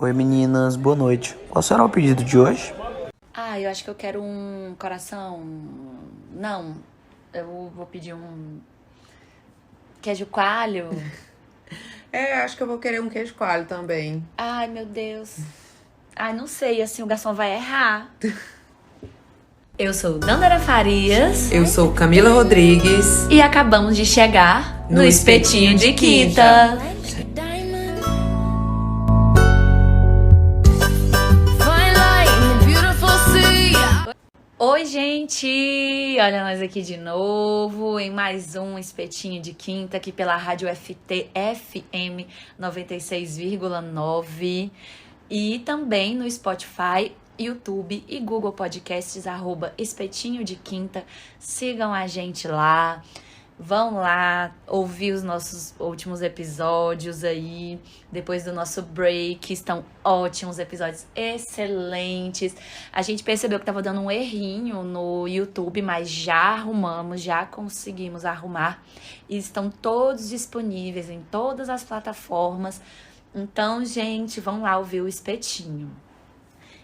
Oi meninas, boa noite. Qual será o pedido de hoje? Eu acho que eu quero um coração. Não, eu vou pedir um queijo coalho. Acho que eu vou querer um queijo coalho também. Ai, meu Deus. Ai, não sei, assim o garçom vai errar. Eu sou Dandara Farias Eu sou Camila Rodrigues. e acabamos de chegar no Espetinho de Quinta. Oi, gente! Olha nós aqui de novo em mais um Espetinho de Quinta aqui pela Rádio FT FM 96,9 e também no Spotify, YouTube e Google Podcasts, @Espetinho de Quinta. Sigam a gente lá. Vão lá ouvir os nossos últimos episódios aí, depois do nosso break. Estão ótimos, episódios excelentes. A gente percebeu que tava dando um errinho no YouTube, mas já arrumamos, já conseguimos arrumar. E estão todos disponíveis em todas as plataformas. Então, gente, vão lá ouvir o Espetinho.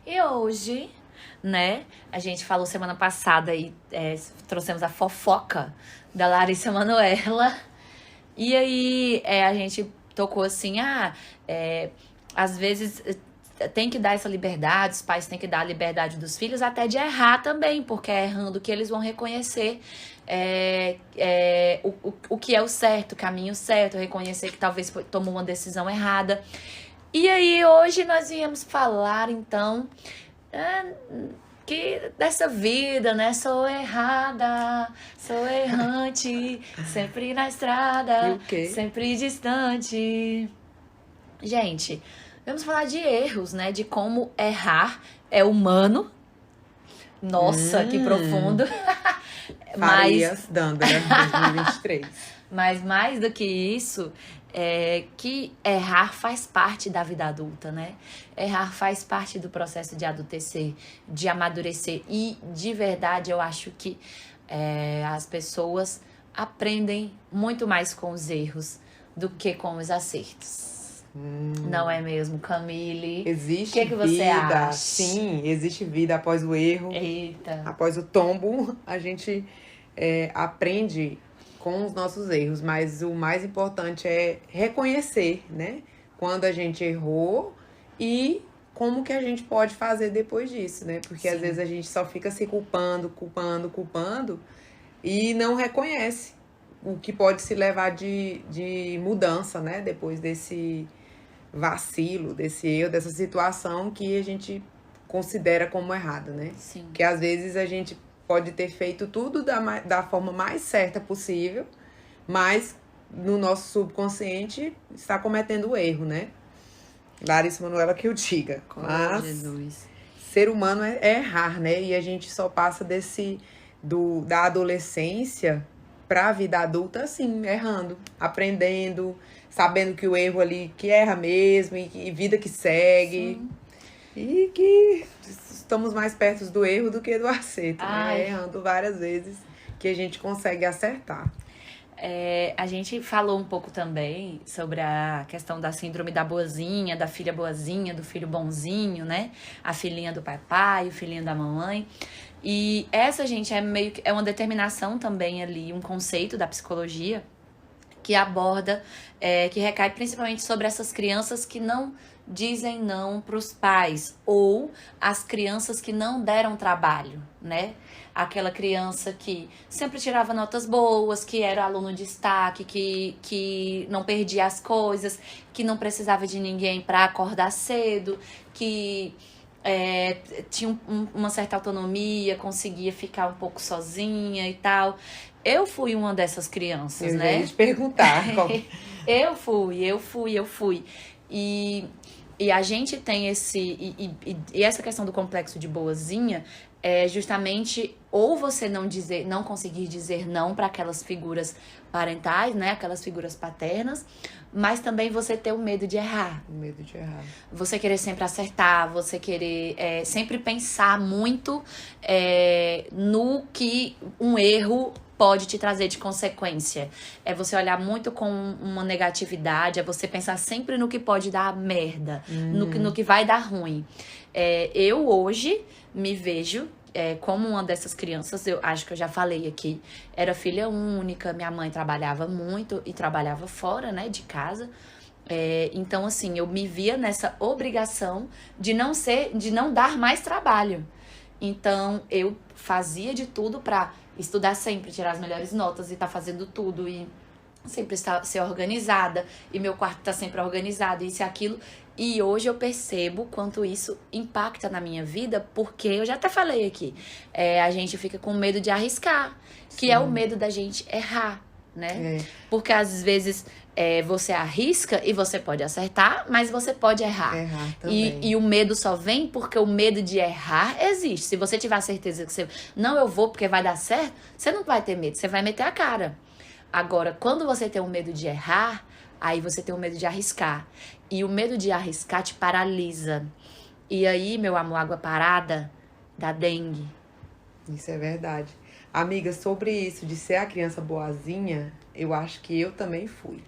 E hoje, né, a gente falou semana passada e trouxemos a fofoca da Larissa Manoela. E aí a gente tocou assim, às vezes tem que dar essa liberdade, os pais têm que dar a liberdade dos filhos até de errar também, porque é errando que eles vão reconhecer o que é o certo, o caminho certo, reconhecer que talvez tomou uma decisão errada. E aí hoje nós viemos falar então que dessa vida, né? Sou errada, sou errante, sempre na estrada, E o quê? sempre distante. Gente, vamos falar de erros, né? De como errar é humano. Nossa, que profundo. Farias Dandara 2023. Mas mais do que isso, que errar faz parte da vida adulta, né? Errar faz parte do processo de adultecer, de amadurecer. E, de verdade, eu acho que as pessoas aprendem muito mais com os erros do que com os acertos. Não é mesmo, Camille? Existe O que você vida, acha? sim, existe vida após o erro. Eita. Após o tombo, a gente aprende com os nossos erros, mas o mais importante é reconhecer, né? Quando a gente errou e como que a gente pode fazer depois disso, né? Porque às vezes a gente só fica se culpando e não reconhece o que pode se levar de mudança, né? Depois desse vacilo, desse erro, dessa situação que a gente considera como errada, né? Sim. Que às vezes a gente pode ter feito tudo da forma mais certa possível, mas no nosso subconsciente está cometendo o erro, né? Larissa Manoela que eu diga. Mas Jesus. ser humano é errar, né? E a gente só passa da adolescência para a vida adulta assim, errando, aprendendo, sabendo que o erro ali que erra mesmo e vida que segue. Sim. E que estamos mais perto do erro do que do acerto, Ai. né? Errando várias vezes que a gente consegue acertar. A gente falou um pouco também sobre a questão da síndrome da boazinha, da filha boazinha, do filho bonzinho, né? A filhinha do papai, o filhinho da mamãe. E essa, gente, é uma determinação também ali, um conceito da psicologia que aborda, que recai principalmente sobre essas crianças que não dizem não para os pais, ou as crianças que não deram trabalho, né? Aquela criança que sempre tirava notas boas, que era aluno de destaque, que não perdia as coisas, que não precisava de ninguém para acordar cedo, que tinha uma certa autonomia, conseguia ficar um pouco sozinha e tal. Eu fui uma dessas crianças, Eu né? ia te perguntar. Eu fui. E a gente tem e essa questão do complexo de boazinha é justamente ou você não conseguir dizer não para aquelas figuras parentais, né? Aquelas figuras paternas, mas também você ter o medo de errar. O medo de errar. Você querer sempre acertar, você querer sempre pensar muito no que um erro pode te trazer de consequência. É você olhar muito com uma negatividade, é você pensar sempre no que pode dar merda, no que vai dar ruim. Eu hoje me vejo como uma dessas crianças, eu acho que eu já falei aqui, era filha única, minha mãe trabalhava muito e trabalhava fora, né, de casa. Então, assim, eu me via nessa obrigação de não dar mais trabalho. Então, eu fazia de tudo pra estudar sempre, tirar as melhores notas e tá fazendo tudo e sempre ser organizada. E meu quarto tá sempre organizado, isso e aquilo. E hoje eu percebo quanto isso impacta na minha vida, porque eu já até falei aqui, a gente fica com medo de arriscar, que é o medo da gente errar, né? Porque às vezes você arrisca e você pode acertar, mas você pode errar. E o medo só vem porque o medo de errar existe. Se você tiver a certeza que eu vou porque vai dar certo, você não vai ter medo, você vai meter a cara. Agora, quando você tem o medo de errar, aí você tem o medo de arriscar. E o medo de arriscar te paralisa. E aí, meu amor, água parada dá dengue. Isso é verdade. Amiga, sobre isso de ser a criança boazinha, eu acho que eu também fui.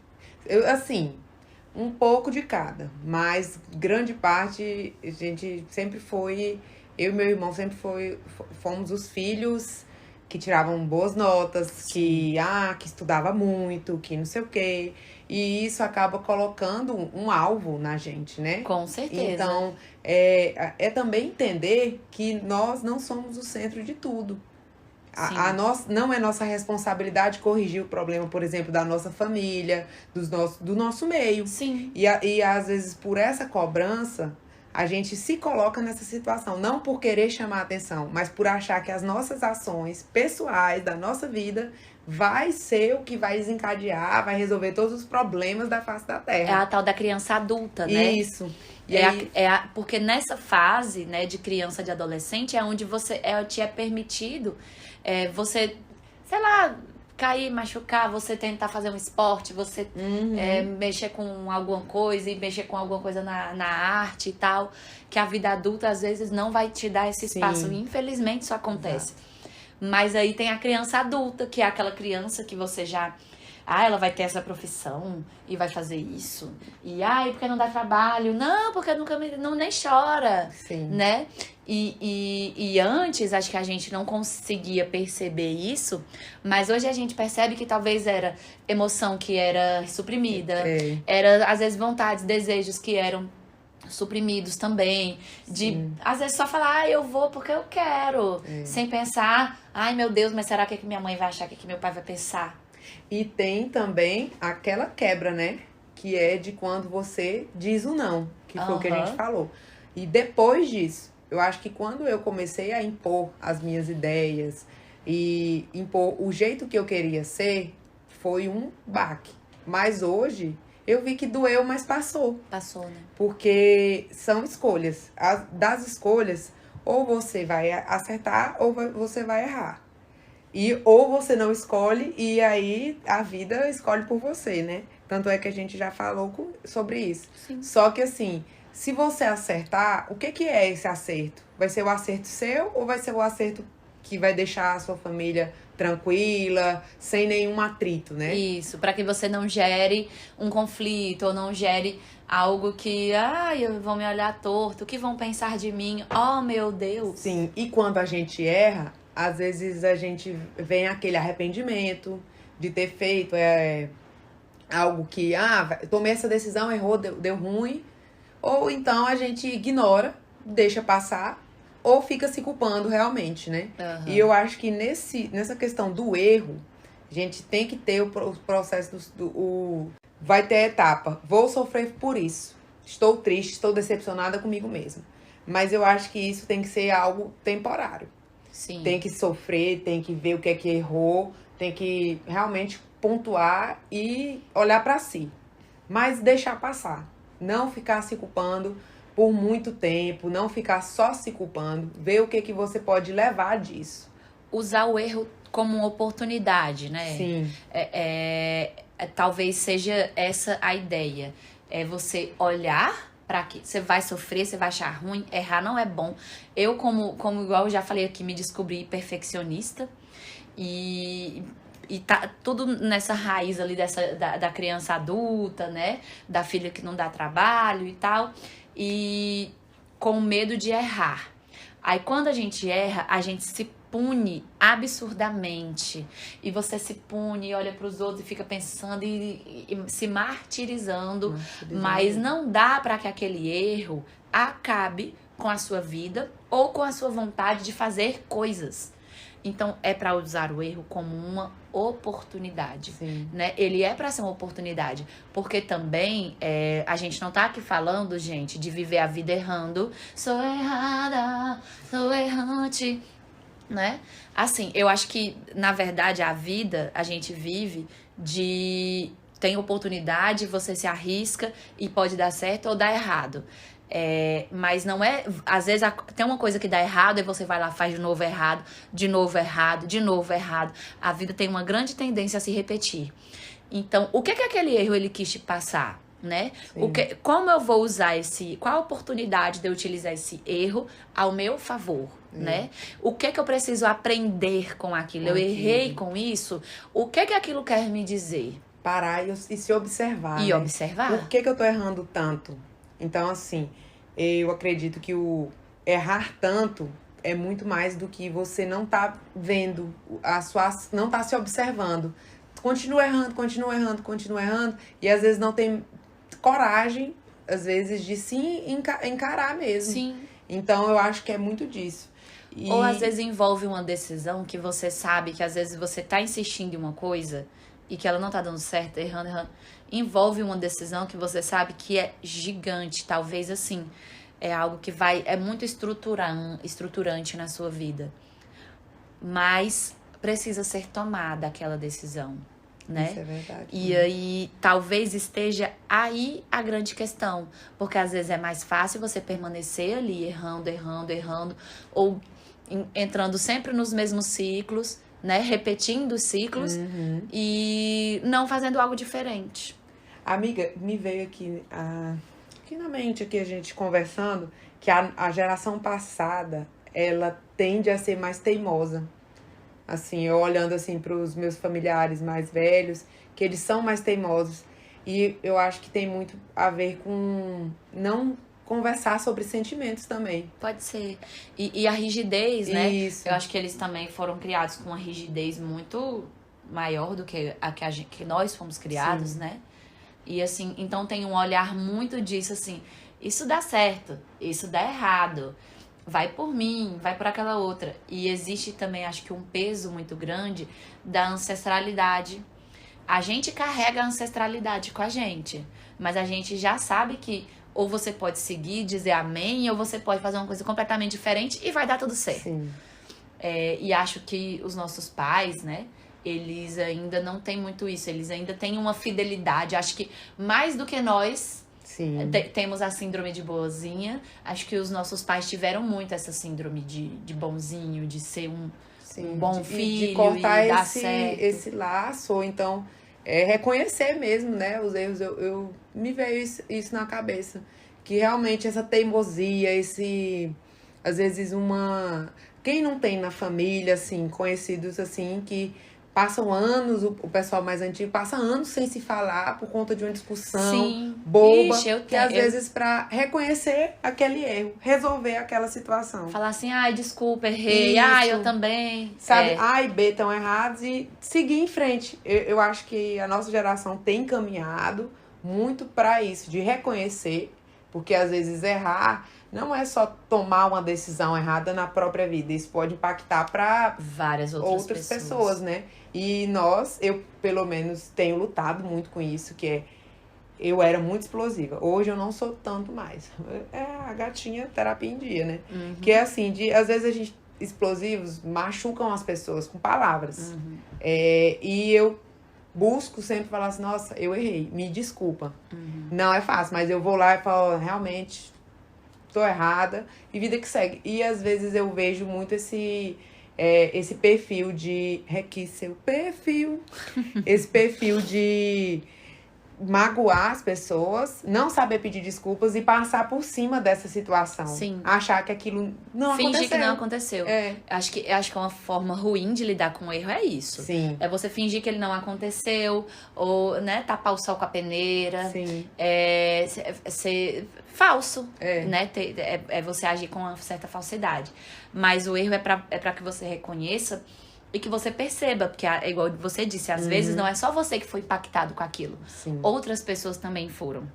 Assim, um pouco de cada, mas grande parte a gente sempre foi, eu e meu irmão sempre fomos os filhos que tiravam boas notas, que estudava muito, que não sei o quê. E isso acaba colocando um alvo na gente, né? Com certeza. Então, também entender que nós não somos o centro de tudo. Não é nossa responsabilidade corrigir o problema, por exemplo, da nossa família, do nosso meio. Sim. E às vezes, por essa cobrança, a gente se coloca nessa situação. Não por querer chamar atenção, mas por achar que as nossas ações pessoais da nossa vida vai ser o que vai desencadear, vai resolver todos os problemas da face da Terra. É a tal da criança adulta, né? Isso. Porque nessa fase, né, de criança, de adolescente, é onde te é permitido você, sei lá, cair, machucar, você tentar fazer um esporte, você mexer com alguma coisa e mexer com alguma coisa na arte e tal, que a vida adulta às vezes não vai te dar esse espaço. Sim. Infelizmente isso acontece. Exato. Mas aí tem a criança adulta, que é aquela criança que você já... ela vai ter essa profissão e vai fazer isso. E, porque não dá trabalho. Não, porque nunca nem chora. Sim. Né? E antes, acho que a gente não conseguia perceber isso, mas hoje a gente percebe que talvez era emoção que era suprimida, era, às vezes, vontades, desejos que eram suprimidos também, às vezes só falar, eu vou porque eu quero, sem pensar, meu Deus, mas será que minha mãe vai achar, que meu pai vai pensar? E tem também aquela quebra, né, que é de quando você diz o não, que foi o que a gente falou. E depois disso, eu acho que quando eu comecei a impor as minhas ideias e impor o jeito que eu queria ser, foi um baque. Mas hoje eu vi que doeu, mas passou. Passou, né? Porque são escolhas. Das escolhas, ou você vai acertar ou você vai errar. Ou você não escolhe e aí a vida escolhe por você, né? Tanto é que a gente já falou sobre isso. Sim. Só que assim, se você acertar, o que é esse acerto? Vai ser o acerto seu ou vai ser o acerto que vai deixar a sua família tranquila, sem nenhum atrito, né? Isso, para que você não gere um conflito ou não gere algo que, vão me olhar torto, o que vão pensar de mim? Oh, meu Deus! Sim, e quando a gente erra, às vezes a gente vem aquele arrependimento de ter feito algo que, tomei essa decisão, errou, deu ruim. Ou então a gente ignora, deixa passar, ou fica se culpando realmente, né? Uhum. E eu acho que nessa questão do erro, a gente tem que ter o processo vai ter a etapa. Vou sofrer por isso. Estou triste, estou decepcionada comigo mesma. Mas eu acho que isso tem que ser algo temporário. Sim. Tem que sofrer, tem que ver o que é que errou, tem que realmente pontuar e olhar para si. Mas deixar passar. Não ficar se culpando por muito tempo, não ficar só se culpando, ver o que você pode levar disso. Usar o erro como uma oportunidade, né? Sim. Talvez seja essa a ideia. É você olhar para que você vai sofrer, você vai achar ruim, errar não é bom. Eu, como igual eu já falei aqui, me descobri perfeccionista. E tá tudo nessa raiz ali da criança adulta, né? Da filha que não dá trabalho e tal. E com medo de errar. Aí quando a gente erra, a gente se pune absurdamente. E você se pune, olha para os outros e fica pensando e se martirizando. Mas não dá para que aquele erro acabe com a sua vida ou com a sua vontade de fazer coisas. Então, é para usar o erro como uma oportunidade, né? Ele é para ser uma oportunidade, porque também a gente não tá aqui falando, gente, de viver a vida errando. Sou errada, sou errante, né? Assim, eu acho que, na verdade, a vida a gente vive tem oportunidade, você se arrisca e pode dar certo ou dar errado. Mas não é... Às vezes tem uma coisa que dá errado e você vai lá, faz de novo errado, de novo errado, de novo errado. A vida tem uma grande tendência a se repetir. Então, o que aquele erro ele quis te passar, né? Como eu vou usar qual a oportunidade de eu utilizar esse erro ao meu favor, né? O que eu preciso aprender com aquilo? Eu errei com isso? O que aquilo quer me dizer? Parar e se observar, E né? observar. Por que eu tô errando tanto? Então, assim, eu acredito que o errar tanto é muito mais do que você não tá vendo, não tá se observando. Continua errando, continua errando, continua errando. E às vezes não tem coragem, às vezes, de se encarar mesmo. Sim. Então, eu acho que é muito disso. Ou às vezes envolve uma decisão que você sabe que às vezes você tá insistindo em uma coisa e que ela não tá dando certo, errando. Envolve uma decisão que você sabe que é gigante, talvez assim, é algo que é muito estruturante na sua vida. Mas precisa ser tomada aquela decisão, né? Isso é verdade. E aí, talvez esteja aí a grande questão. Porque às vezes é mais fácil você permanecer ali, errando, ou entrando sempre nos mesmos ciclos, né? Repetindo os ciclos e não fazendo algo diferente. Amiga, me veio aqui na mente, aqui a gente conversando, que a geração passada, ela tende a ser mais teimosa. Assim, eu olhando assim para os meus familiares mais velhos, que eles são mais teimosos. E eu acho que tem muito a ver com não conversar sobre sentimentos também. Pode ser. E a rigidez, né? Isso. Eu acho que eles também foram criados com uma rigidez muito maior do que que nós fomos criados, né? E assim, então tem um olhar muito disso, assim, isso dá certo, isso dá errado, vai por mim, vai por aquela outra. E existe também, acho que um peso muito grande da ancestralidade. A gente carrega a ancestralidade com a gente, mas a gente já sabe que ou você pode seguir, dizer amém, ou você pode fazer uma coisa completamente diferente e vai dar tudo certo. Sim. E acho que os nossos pais, né? Eles ainda não têm muito isso. Eles ainda têm uma fidelidade. Acho que mais do que nós temos a síndrome de boazinha. Acho que os nossos pais tiveram muito essa síndrome de bonzinho, de ser um bom filho de cortar e dar certo. esse laço, ou então reconhecer mesmo, né, os erros. Eu me veio isso na cabeça. Que realmente essa teimosia, às vezes quem não tem na família, assim, conhecidos assim, que passam anos, o pessoal mais antigo passa anos sem se falar por conta de uma discussão boba, às vezes para reconhecer aquele erro, resolver aquela situação. Falar assim, ai, desculpa, errei, eu também. Sabe, A e B estão errados e seguir em frente. Eu acho que a nossa geração tem caminhado muito para isso, de reconhecer, porque às vezes errar não é só tomar uma decisão errada na própria vida, isso pode impactar para várias outras pessoas, né? E eu pelo menos tenho lutado muito com isso, eu era muito explosiva. Hoje eu não sou tanto mais. É a gatinha terapia em dia, né? Que é assim, às vezes explosivos machucam as pessoas com palavras. E eu busco sempre falar assim, nossa, eu errei, me desculpa. Não é fácil, mas eu vou lá e falo, realmente, tô errada, e vida que segue. E às vezes eu vejo muito esse perfil de... esse perfil de magoar as pessoas, não saber pedir desculpas e passar por cima dessa situação. Sim. Achar que aquilo não Fingir aconteceu. que não aconteceu. É. Acho que uma forma ruim de lidar com o erro é isso. Sim. É você fingir que ele não aconteceu, ou, né, tapar o sol com a peneira. Sim. Ser falso, É. né? É você agir com uma certa falsidade. Mas o erro é pra que você reconheça e que você perceba, porque é igual você disse, às vezes não é só você que foi impactado com aquilo. Sim. Outras pessoas também foram.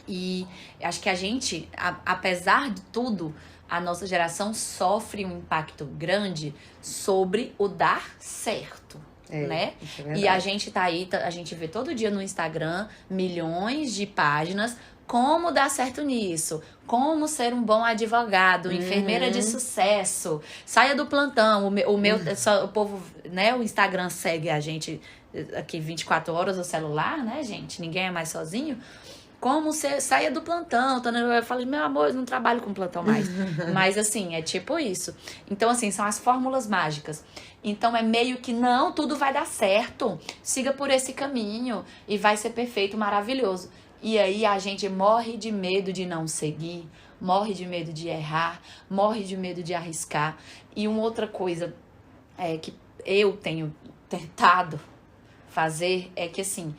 E acho que a gente, apesar de tudo, a nossa geração sofre um impacto grande sobre o dar certo, né? Isso é verdade. E a gente tá aí, a gente vê todo dia no Instagram milhões de páginas como dar certo nisso, como ser um bom advogado, enfermeira de sucesso, saia do plantão, o povo, né, o Instagram segue a gente aqui 24 horas no celular, né, gente, ninguém é mais sozinho. Como você saia do plantão, eu falei, meu amor, eu não trabalho com plantão mais. Mas assim, é tipo isso. Então assim, são as fórmulas mágicas. Então é meio que não, tudo vai dar certo, siga por esse caminho e vai ser perfeito, maravilhoso. E aí a gente morre de medo de não seguir, morre de medo de errar, morre de medo de arriscar. E uma outra coisa que eu tenho tentado fazer é que assim,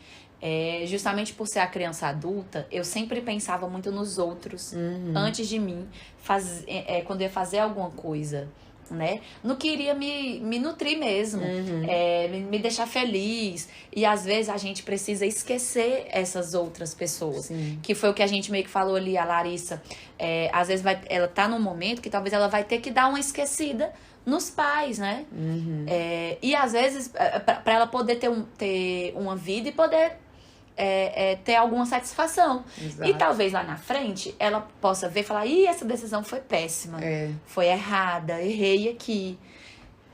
justamente por ser a criança adulta, eu sempre pensava muito nos outros antes de mim, quando eu ia fazer alguma coisa, né? Não queria me nutrir mesmo, me deixar feliz. E às vezes a gente precisa esquecer essas outras pessoas. Sim. Que foi o que a gente meio que falou ali, a Larissa. Às vezes ela tá num momento que talvez ela vai ter que dar uma esquecida nos pais, né? E às vezes, pra ela poder ter uma vida e poder ter alguma satisfação. Exato. E talvez lá na frente ela possa ver e falar, essa decisão foi péssima, foi errada, errei aqui.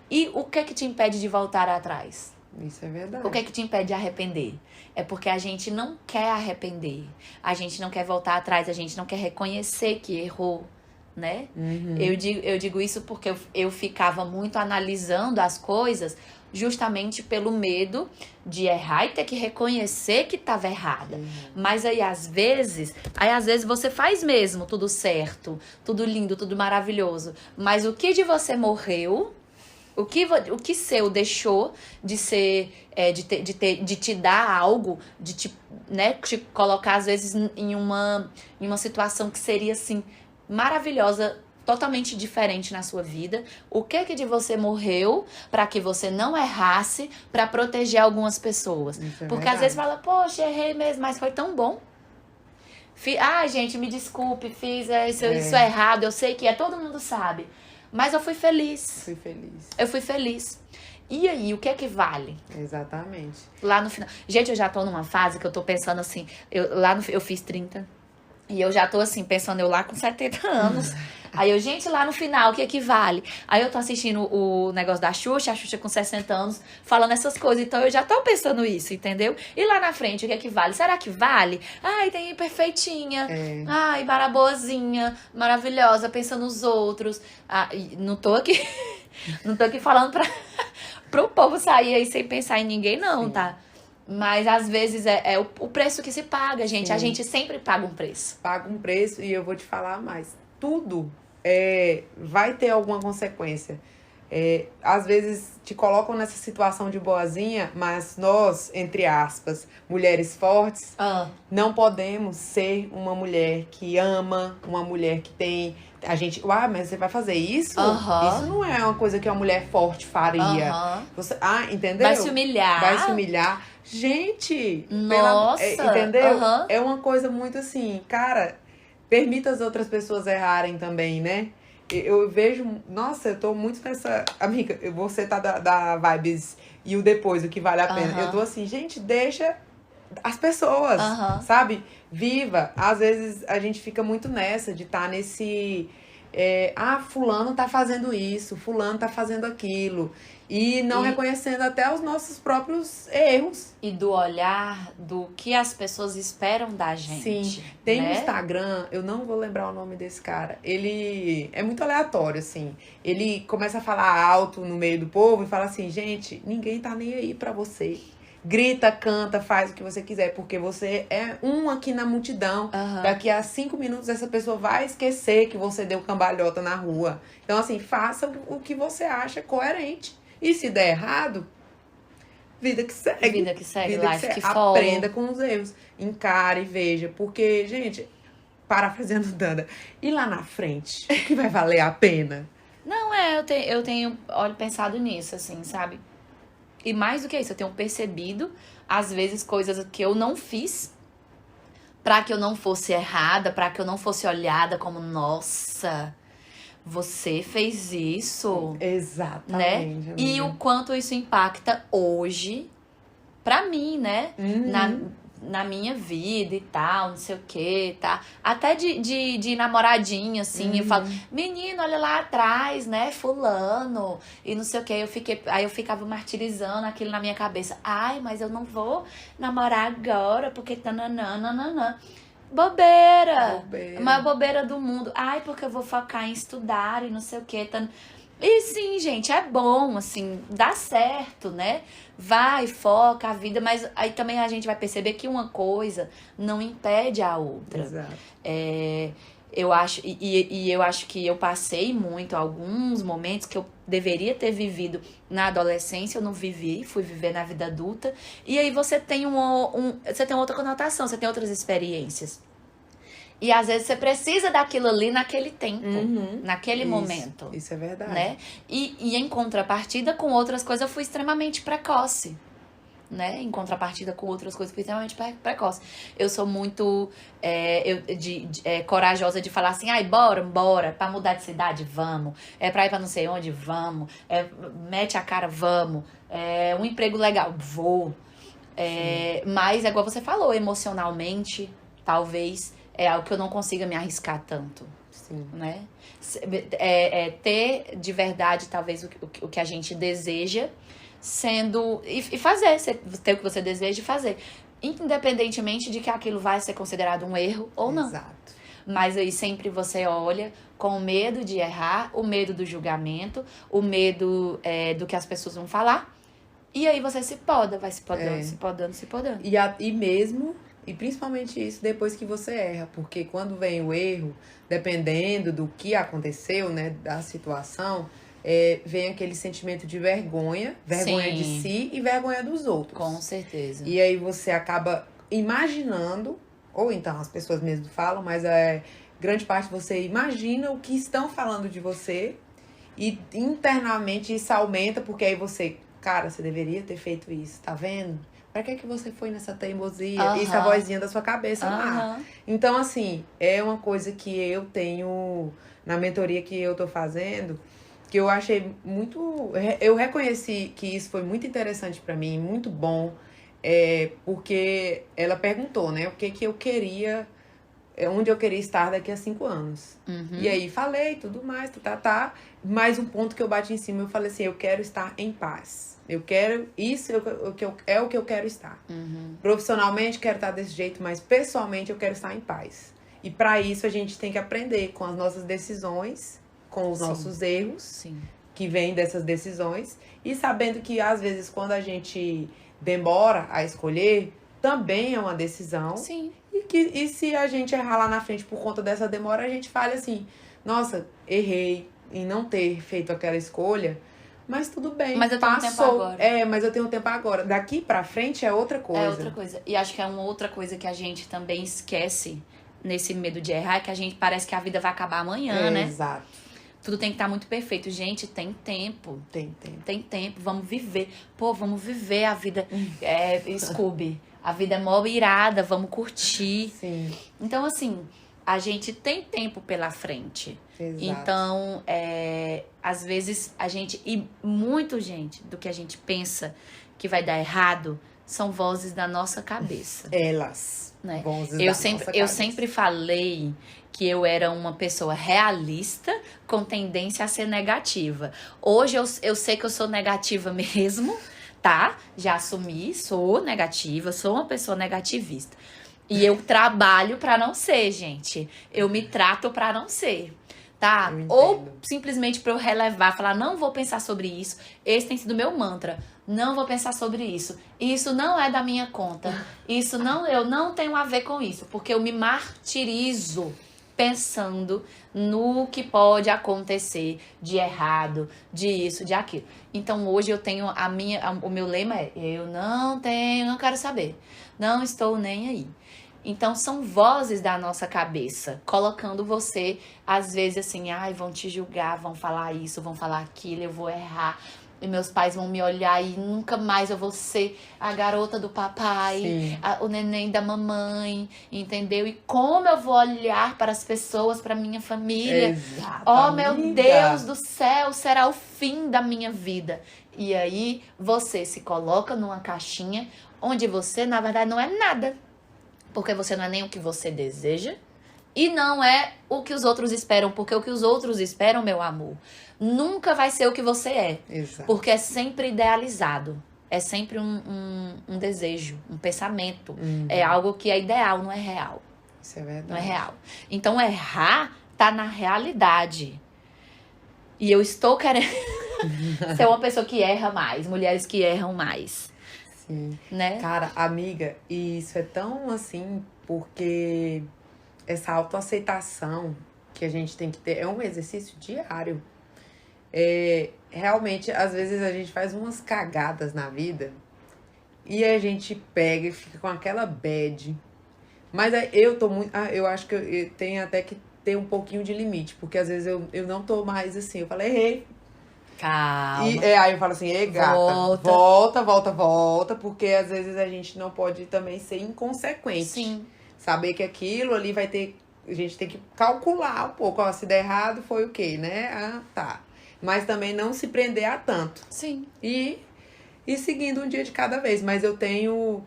E o que é que te impede de voltar atrás? Isso é verdade. O que é que te impede de arrepender? É porque a gente não quer arrepender, a gente não quer voltar atrás, a gente não quer reconhecer que errou, né? Eu digo isso porque eu ficava muito analisando as coisas justamente pelo medo de errar e ter que reconhecer que estava errada. Mas aí às vezes você faz mesmo tudo certo, tudo lindo, tudo maravilhoso. Mas o que de você morreu, o que seu deixou de ser, de te dar algo, de te colocar às vezes em uma situação que seria assim maravilhosa, totalmente diferente na sua vida. O que de você morreu para que você não errasse, para proteger algumas pessoas? Porque às vezes fala, poxa, errei mesmo, mas foi tão bom. Gente, me desculpe, fiz isso errado, eu sei que todo mundo sabe. Mas eu fui feliz. Eu fui feliz. E aí, o que é que vale? Exatamente. Lá no final. Gente, eu já tô numa fase que eu tô pensando assim, eu fiz 30. E eu já tô assim, pensando eu lá com 70 anos. Aí eu, gente, lá no final, o que é que vale? Aí eu tô assistindo o negócio da Xuxa, a Xuxa com 60 anos, falando essas coisas. Então eu já tô pensando isso, entendeu? E lá na frente, o que é que vale? Será que vale? Ai, tem perfeitinha. Ai, boazinha, maravilhosa, pensando nos outros. Não tô aqui falando pro povo sair aí sem pensar em ninguém, não, tá? Mas às vezes é o preço que se paga, gente. Sim. A gente sempre paga um preço. Paga um preço e eu vou te falar mais. Tudo vai ter alguma consequência. Às vezes te colocam nessa situação de boazinha, mas nós, entre aspas, mulheres fortes, não podemos ser uma mulher que ama, uma mulher que tem... A gente, mas você vai fazer isso? Isso não é uma coisa que uma mulher forte faria. Você, entendeu? Vai se humilhar. Vai se humilhar. Gente, nossa, entendeu? É uma coisa muito assim, cara, permita as outras pessoas errarem também, né? Eu vejo, nossa, eu tô muito nessa... Amiga, você tá da vibes e o depois, o que vale a pena. Eu tô assim, gente, deixa as pessoas, sabe? Viva. Às vezes a gente fica muito nessa de estar nesse... fulano tá fazendo isso, fulano tá fazendo aquilo. E não reconhecendo até os nossos próprios erros. E do olhar do que as pessoas esperam da gente. Sim. Tem né? no Instagram, eu não vou lembrar o nome desse cara. Ele é muito aleatório, assim. Ele começa a falar alto no meio do povo e fala assim, gente, ninguém tá nem aí pra você. grita, canta, faz o que você quiser, porque você é um aqui na multidão. Daqui a 5 minutos essa pessoa vai esquecer que você deu cambalhota na rua. Então, assim, faça o que você acha coerente. E se der errado, vida que segue. Vida que segue, Vida life que aprenda com os erros. Encare, veja. Porque, gente, parafraseando Danda, e lá na frente, o que vai valer a pena? Não, eu tenho, olha, pensado nisso, assim, sabe? E mais do que isso, eu tenho percebido, às vezes, coisas que eu não fiz pra que eu não fosse errada, pra que eu não fosse olhada como, nossa, você fez isso, Exatamente. né? E o quanto isso impacta hoje pra mim, né? Na minha vida e tal, não sei o que, tá? Até de namoradinho, assim, eu falo, menino, olha lá atrás, né, fulano, e não sei o que, aí eu ficava martirizando aquilo na minha cabeça, ai, mas eu não vou namorar agora, porque tananã. Bobeira! A maior bobeira do mundo. Ai, porque eu vou focar em estudar e não sei o que. E sim, gente, é bom, assim, dá certo, né? Vai, foca a vida, mas aí também a gente vai perceber que uma coisa não impede a outra. Exato. Eu acho, e eu acho que eu passei muito alguns momentos que eu deveria ter vivido na adolescência, eu não vivi, fui viver na vida adulta. E aí você tem você tem outra conotação, você tem outras experiências. E às vezes você precisa daquilo ali naquele tempo, naquele momento. Isso é verdade. Né? E em contrapartida com outras coisas eu fui extremamente precoce. Né? Em contrapartida com outras coisas, eu fui extremamente precoce. Eu sou muito corajosa de falar assim, ai, bora, pra mudar de cidade, vamos. Pra ir pra não sei onde, vamos. Mete a cara, vamos. Um emprego legal, vou. Mas é igual você falou, emocionalmente, talvez, é algo que eu não consiga me arriscar tanto. Sim. Né? Ter de verdade, talvez, o que a gente deseja, sendo. E fazer, ter o que você deseja e fazer. Independentemente de que aquilo vai ser considerado um erro ou não. Exato. Mas aí sempre você olha com o medo de errar, o medo do julgamento, o medo do que as pessoas vão falar. E aí você se poda, vai se podando. E principalmente isso depois que você erra, porque quando vem o erro, dependendo do que aconteceu, né, da situação, vem aquele sentimento de vergonha de si e vergonha dos outros. Com certeza. E aí você acaba imaginando, ou então as pessoas mesmo falam, mas grande parte você imagina o que estão falando de você e internamente isso aumenta, porque aí você, cara, você deveria ter feito isso, tá vendo? Pra que você foi nessa teimosia? Isso é a vozinha da sua cabeça lá. Então, assim, é uma coisa que eu tenho na mentoria que eu tô fazendo, que eu achei muito... Eu reconheci que isso foi muito interessante pra mim, muito bom, porque ela perguntou, né, o que eu queria, onde eu queria estar daqui a 5 anos. E aí falei, tudo mais, mais um ponto que eu bati em cima, eu falei assim, eu quero estar em paz. Eu quero, isso é o que eu quero estar. Profissionalmente, quero estar desse jeito, mas pessoalmente eu quero estar em paz. E para isso a gente tem que aprender com as nossas decisões, com os nossos erros, que vêm dessas decisões, e sabendo que às vezes quando a gente demora a escolher, também é uma decisão. Sim. E se a gente errar lá na frente por conta dessa demora, a gente fala assim, nossa, errei em não ter feito aquela escolha, mas tudo bem, mas eu tenho tempo agora. Mas eu tenho tempo agora. Daqui pra frente é outra coisa. É outra coisa. E acho que é uma outra coisa que a gente também esquece nesse medo de errar, que a gente parece que a vida vai acabar amanhã, né? Exato. Tudo tem que estar muito perfeito. Gente, tem tempo. Tem tempo. Vamos viver. Pô, vamos viver a vida. Scooby. A vida é mó irada, vamos curtir. Sim. Então, assim, a gente tem tempo pela frente. Exato. Então, às vezes, e muito, gente, do que a gente pensa que vai dar errado, são vozes da nossa cabeça. Elas. Né? Vozes Eu sempre falei que eu era uma pessoa realista com tendência a ser negativa. Hoje eu sei que eu sou negativa mesmo, tá? Já assumi, sou negativa, sou uma pessoa negativista. E eu trabalho pra não ser, gente. Eu me trato pra não ser. aceitar, Eu ou entendo. simplesmente pra eu relevar, falar, não vou pensar sobre isso. Esse tem sido meu mantra. Não vou pensar sobre isso. Isso não é da minha conta. Isso não, eu não tenho a ver com isso, porque eu me martirizo pensando no que pode acontecer de errado, de isso, de aquilo. Então hoje eu tenho o meu lema é: eu não quero saber. Não estou nem aí. Então são vozes da nossa cabeça, colocando você, às vezes assim, ai, vão te julgar, vão falar isso, vão falar aquilo, eu vou errar. E meus pais vão me olhar e nunca mais eu vou ser a garota do papai, Sim. o neném da mamãe, entendeu? E como eu vou olhar para as pessoas, para minha família. Exato, Oh, meu amiga. Deus do céu, será o fim da minha vida. E aí você se coloca numa caixinha onde você, na verdade, não é nada. Porque você não é nem o que você deseja e não é o que os outros esperam. Porque o que os outros esperam, meu amor, nunca vai ser o que você é. Exato. Porque é sempre idealizado. É sempre um desejo, um pensamento. É algo que é ideal, não é real. Isso é verdade. Não é real. Então, errar tá na realidade. E eu estou querendo ser uma pessoa que erra mais. Mulheres que erram mais. Sim. Né? Cara, amiga, e isso é tão assim, porque essa autoaceitação que a gente tem que ter é um exercício diário. Realmente, às vezes a gente faz umas cagadas na vida e a gente pega e fica com aquela bad. Mas aí eu tô muito. Eu acho que eu tenho até que ter um pouquinho de limite, porque às vezes eu não tô mais assim. Eu falei, errei. Calma. E aí eu falo assim, ei, gata, volta, porque às vezes a gente não pode também ser inconsequente. Sim. Saber que aquilo ali vai ter. A gente tem que calcular um pouco. Ó, se der errado, foi o quê, né? Ah, tá. Mas também não se prender a tanto. Sim. E seguindo um dia de cada vez. Mas eu tenho.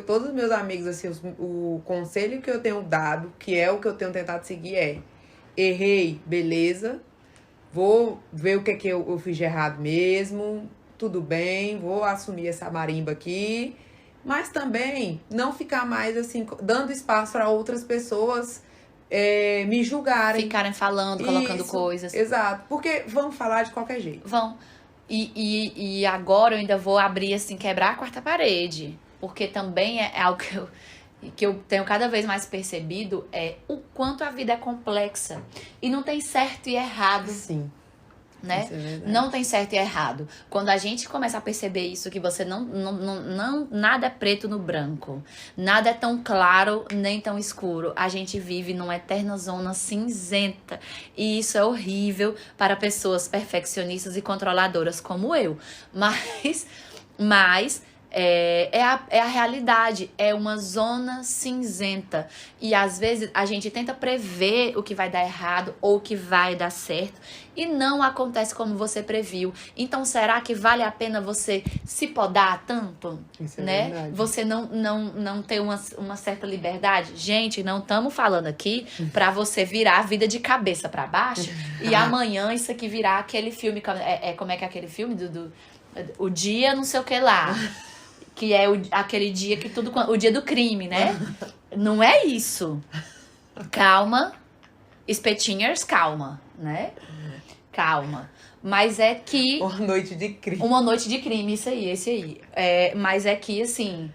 Todos os meus amigos, assim, o conselho que eu tenho dado, que é o que eu tenho tentado seguir, é: errei, beleza. Vou ver o que é que eu fiz de errado mesmo. Tudo bem, vou assumir essa marimba aqui. Mas também não ficar mais assim, dando espaço para outras pessoas me julgarem. Ficarem falando, colocando Isso, coisas. Exato, porque vão falar de qualquer jeito. Vão. E agora eu ainda vou abrir, assim, quebrar a quarta parede. Porque também é algo que eu tenho cada vez mais percebido, é o quanto a vida é complexa. E não tem certo e errado, Sim. né? Isso é verdade. Não tem certo e errado. Quando a gente começa a perceber isso, que você não nada é preto no branco, nada é tão claro nem tão escuro, a gente vive numa eterna zona cinzenta, e isso é horrível para pessoas perfeccionistas e controladoras como eu. Mas é a realidade, é uma zona cinzenta. E às vezes a gente tenta prever o que vai dar errado ou o que vai dar certo e não acontece como você previu. Então será que vale a pena você se podar tanto? Isso é né? verdade. Você não ter uma certa liberdade? Gente, não estamos falando aqui pra você virar a vida de cabeça pra baixo e amanhã isso aqui virar aquele filme. Como é que é aquele filme? O dia não sei o que lá. Que é aquele dia que tudo... O dia do crime, né? Não é isso. Calma. Espetinhers, calma, né? Calma. Mas é que... Uma noite de crime. Uma noite de crime, esse aí. Mas é que, assim...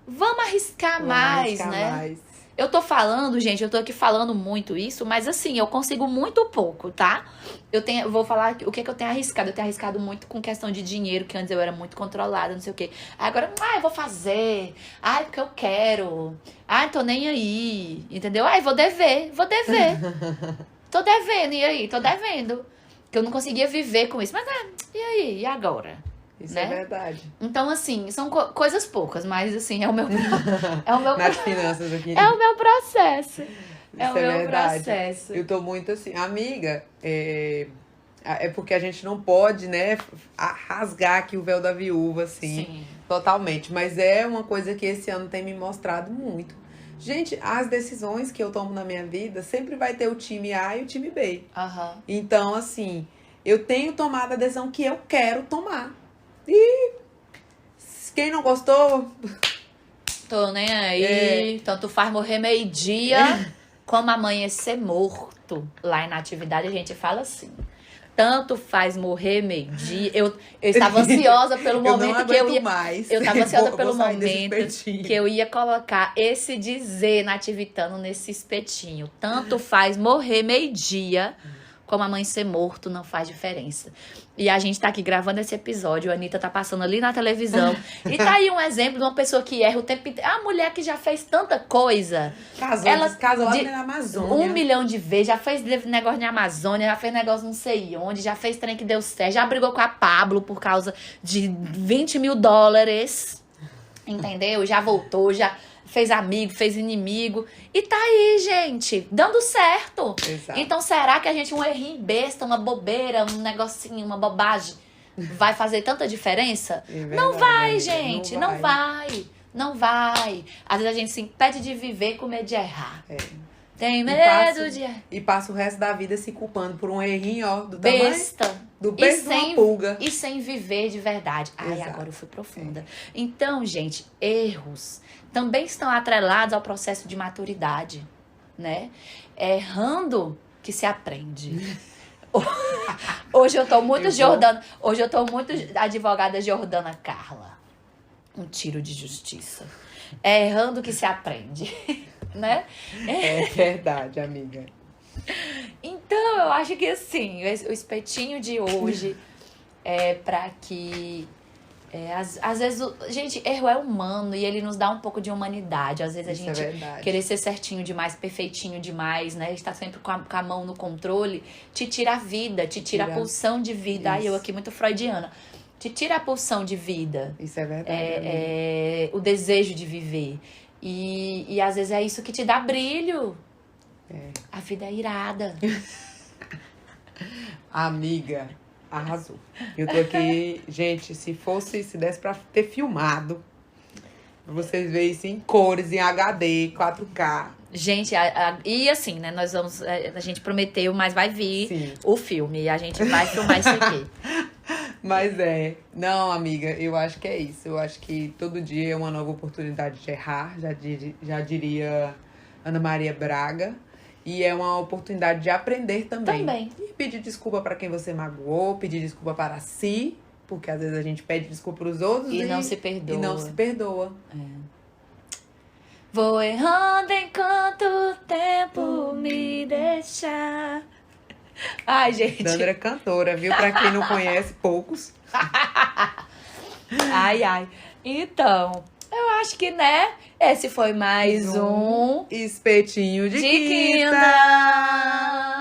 Vamos arriscar mais, né? Mais. Eu tô falando, gente, eu tô aqui falando muito isso, mas assim, eu consigo muito pouco, tá? Eu vou falar o que eu tenho arriscado. Eu tenho arriscado muito com questão de dinheiro, que antes eu era muito controlada, não sei o quê. Agora, eu vou fazer. Porque eu quero. Tô nem aí, entendeu? Eu vou dever. Tô devendo, e aí? Tô devendo. Que eu não conseguia viver com isso. Mas, e aí? E agora? Isso né? é verdade. Então, assim, são coisas poucas, mas assim, é o meu Nas finanças aqui. é o meu processo. É o Isso meu verdade. processo. Eu tô muito assim, amiga, porque a gente não pode, né, rasgar aqui o véu da viúva, assim, Sim. totalmente. Mas é uma coisa que esse ano tem me mostrado muito. Gente, as decisões que eu tomo na minha vida, sempre vai ter o time A e o time B. Aham. Então, assim, eu tenho tomado a decisão que eu quero tomar. E quem não gostou... Tô nem aí. Tanto faz morrer meio-dia. Como amanhecer morto. Lá em Natividade a gente fala assim. Tanto faz morrer meio-dia. Eu estava ansiosa pelo momento que eu ia. Mais. Eu estava ansiosa pelo Vou sair desse momento espetinho. que eu ia colocar esse dizer nativitano nesse espetinho. Tanto faz morrer meio-dia, como amanhecer morto, não faz diferença. E a gente tá aqui gravando esse episódio, a Anitta tá passando ali na televisão. E tá aí um exemplo de uma pessoa que erra o tempo inteiro. A mulher que já fez tanta coisa. Casou lá na Amazônia. 1 milhão de vezes, já fez negócio na Amazônia, já fez negócio não sei onde, já fez trem que deu certo, já brigou com a Pablo por causa de $20 mil. Entendeu? Já voltou, já fez amigo, fez inimigo. E tá aí, gente, dando certo. Exato. Então, será que a gente, um errinho besta, uma bobeira, um negocinho, uma bobagem, vai fazer tanta diferença? É verdade, não vai, amiga, gente, não não vai. Não vai. Às vezes a gente se impede de viver com medo de errar. É. Tem E medo de errar. E passa o resto da vida se culpando por um errinho, ó, do Besta. tamanho do peso de uma pulga. E sem viver de verdade. Ai, Exato. agora eu fui profunda. Então, gente, erros também estão atrelados ao processo de maturidade, né? Errando que se aprende. Hoje eu tô muito Jordana. Hoje eu tô muito advogada Jordana Carla. Um tiro de justiça. É errando que se aprende, né? É verdade, amiga. Então, eu acho que assim, o espetinho de hoje é pra que... às vezes, gente, erro é humano e ele nos dá um pouco de humanidade. Às vezes Isso a é gente verdade. querer ser certinho demais, perfeitinho demais, né? Estar sempre com a mão no controle, te tira a vida, te tira a pulsão de vida. Ai, eu aqui muito freudiana. Te tira a pulsão de vida. Isso é verdade. O desejo de viver. E às vezes é isso que te dá brilho. A vida é irada. Amiga, arrasou. Eu tô aqui, gente, se desse pra ter filmado, pra vocês verem isso em cores, em HD, 4K. Gente, e assim, né? Nós vamos. A gente prometeu, mas vai vir Sim. o filme. E a gente vai filmar isso aqui. Mas não, amiga, eu acho que é isso. Eu acho que todo dia é uma nova oportunidade de errar, já diria Ana Maria Braga. E é uma oportunidade de aprender também. E pedir desculpa para quem você magoou, pedir desculpa para si, porque às vezes a gente pede desculpa para os outros E não se perdoa. E não se perdoa. Vou errando enquanto o tempo me deixar. Ai, gente. Dandra é cantora, viu? Pra quem não conhece, poucos. Ai. Então, eu acho que, né? Esse foi mais um Espetinho de quinta. quinta.